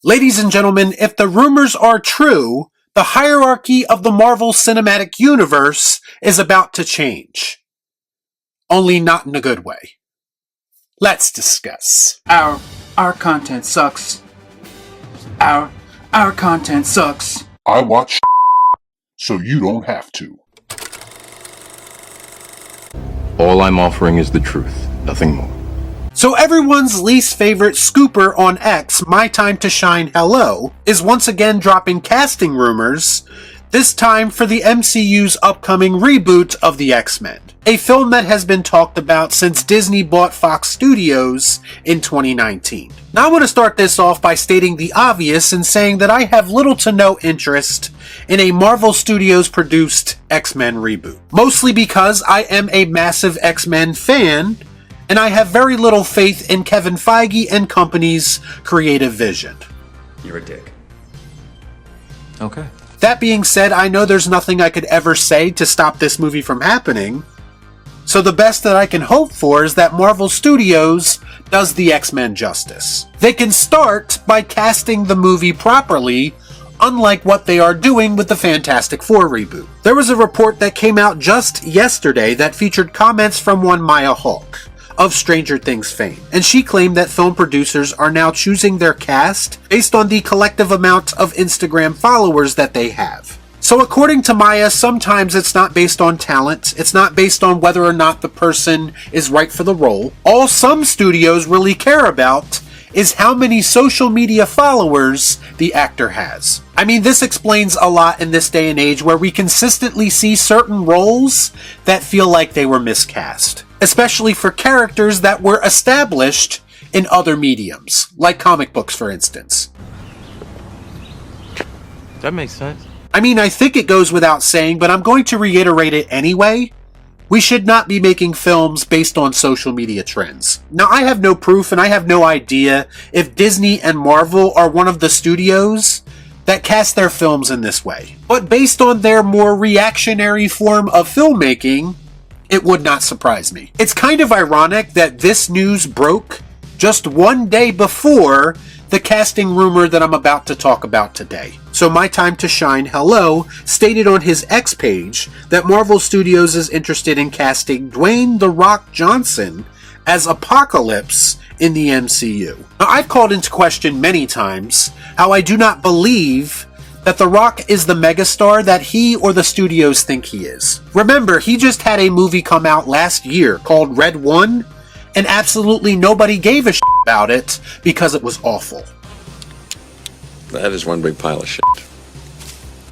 Ladies and gentlemen, if the rumors are true, the hierarchy of the Marvel Cinematic Universe is about to change. Only not in a good way. Let's discuss. Our content sucks. Our content sucks. I watch so you don't have to. All I'm offering is the truth, nothing more. So everyone's least favorite scooper on X, My Time to Shine Hello, is once again dropping casting rumors, this time for the MCU's upcoming reboot of the X-Men, a film that has been talked about since Disney bought Fox Studios in 2019. Now I want to start this off by stating the obvious and saying that I have little to no interest in a Marvel Studios produced X-Men reboot. Mostly because I am a massive X-Men fan, and I have very little faith in Kevin Feige and company's creative vision. You're a dick. Okay. That being said, I know there's nothing I could ever say to stop this movie from happening, so the best that I can hope for is that Marvel Studios does the X-Men justice. They can start by casting the movie properly, unlike what they are doing with the Fantastic Four reboot. There was a report that came out just yesterday that featured comments from one Maya Hawke of Stranger Things fame, and she claimed that film producers are now choosing their cast based on the collective amount of Instagram followers that they have. So according to Maya, sometimes it's not based on talent, it's not based on whether or not the person is right for the role. All some studios really care about is how many social media followers the actor has. I mean, this explains a lot in this day and age where we consistently see certain roles that feel like they were miscast, especially for characters that were established in other mediums, like comic books, for instance. That makes sense. I mean, I think it goes without saying, but I'm going to reiterate it anyway. We should not be making films based on social media trends. Now, I have no proof and I have no idea if Disney and Marvel are one of the studios that cast their films in this way. But based on their more reactionary form of filmmaking, it would not surprise me. It's kind of ironic that this news broke just one day before the casting rumor that I'm about to talk about today. So My Time to Shine Hello stated on his X page that Marvel Studios is interested in casting Dwayne The Rock Johnson as Apocalypse in the MCU. Now, I've called into question many times how I do not believe that The Rock is the megastar that he or the studios think he is. Remember, he just had a movie come out last year called Red One, and absolutely nobody gave a shit about it because it was awful. That is one big pile of shit.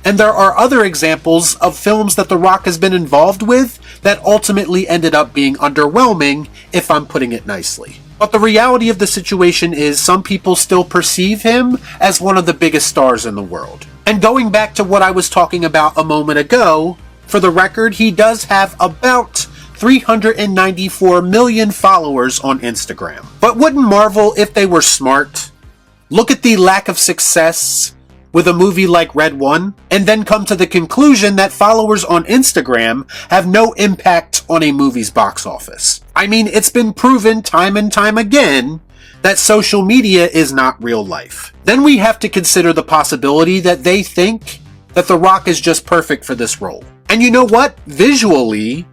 And there are other examples of films that The Rock has been involved with that ultimately ended up being underwhelming, if I'm putting it nicely. But the reality of the situation is some people still perceive him as one of the biggest stars in the world. And going back to what I was talking about a moment ago, for the record, he does have about 394 million followers on Instagram. But wouldn't Marvel, if they were smart, look at the lack of success with a movie like Red One, and then come to the conclusion that followers on Instagram have no impact on a movie's box office? I mean, it's been proven time and time again that social media is not real life. Then we have to consider the possibility that they think that The Rock is just perfect for this role. And you know what? Visually,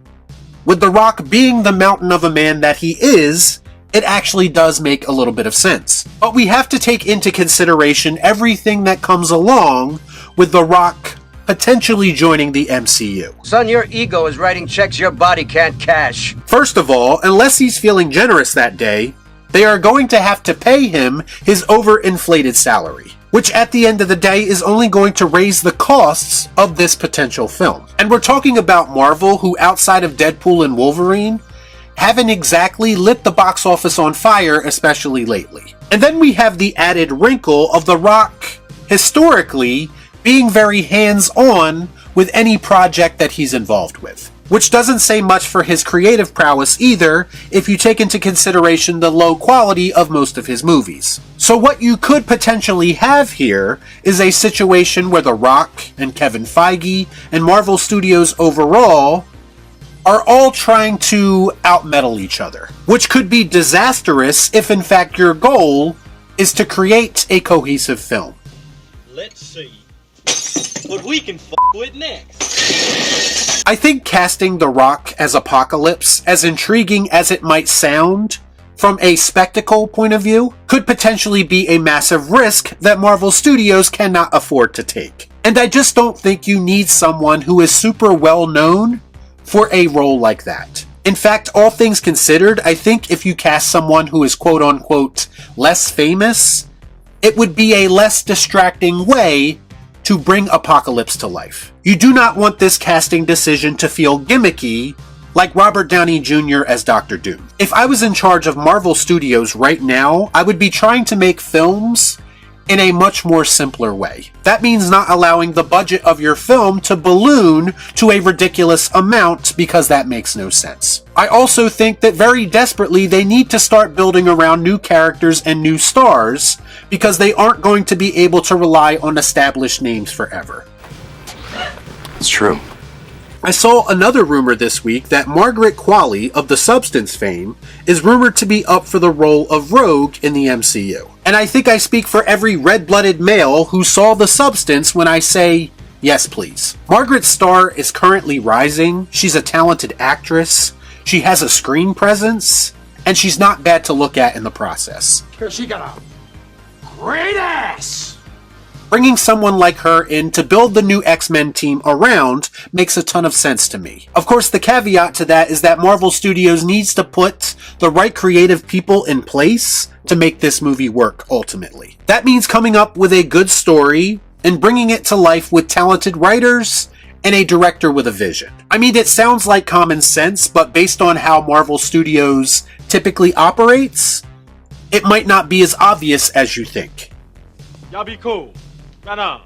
with The Rock being the mountain of a man that he is, it actually does make a little bit of sense. But we have to take into consideration everything that comes along with The Rock potentially joining the MCU. Son, your ego is writing checks your body can't cash. First of all, unless he's feeling generous that day, they are going to have to pay him his overinflated salary, which at the end of the day is only going to raise the costs of this potential film. And we're talking about Marvel, who outside of Deadpool and Wolverine, haven't exactly lit the box office on fire, especially lately. And then we have the added wrinkle of The Rock, historically, being very hands-on with any project that he's involved with, which doesn't say much for his creative prowess either, if you take into consideration the low quality of most of his movies. So what you could potentially have here is a situation where The Rock and Kevin Feige and Marvel Studios overall are all trying to outmetal each other, which could be disastrous if in fact your goal is to create a cohesive film. Let's see what we can with next. I think casting The Rock as Apocalypse, as intriguing as it might sound, from a spectacle point of view, could potentially be a massive risk that Marvel Studios cannot afford to take. And I just don't think you need someone who is super well known for a role like that. In fact, all things considered, I think if you cast someone who is quote unquote less famous, it would be a less distracting way to bring Apocalypse to life. You do not want this casting decision to feel gimmicky, like Robert Downey Jr. as Doctor Doom. If I was in charge of Marvel Studios right now, I would be trying to make films in a much more simpler way. That means not allowing the budget of your film to balloon to a ridiculous amount, because that makes no sense. I also think that very desperately they need to start building around new characters and new stars, because they aren't going to be able to rely on established names forever. It's true. I saw another rumor this week that Margaret Qualley of The Substance fame is rumored to be up for the role of Rogue in the MCU. And I think I speak for every red-blooded male who saw The Substance when I say, yes please. Margaret's star is currently rising, she's a talented actress, she has a screen presence, and she's not bad to look at in the process. She got a great ass! Bringing someone like her in to build the new X-Men team around makes a ton of sense to me. Of course, the caveat to that is that Marvel Studios needs to put the right creative people in place to make this movie work ultimately. That means coming up with a good story and bringing it to life with talented writers and a director with a vision. I mean, it sounds like common sense, but based on how Marvel Studios typically operates, it might not be as obvious as you think. Y'all be cool. Nah.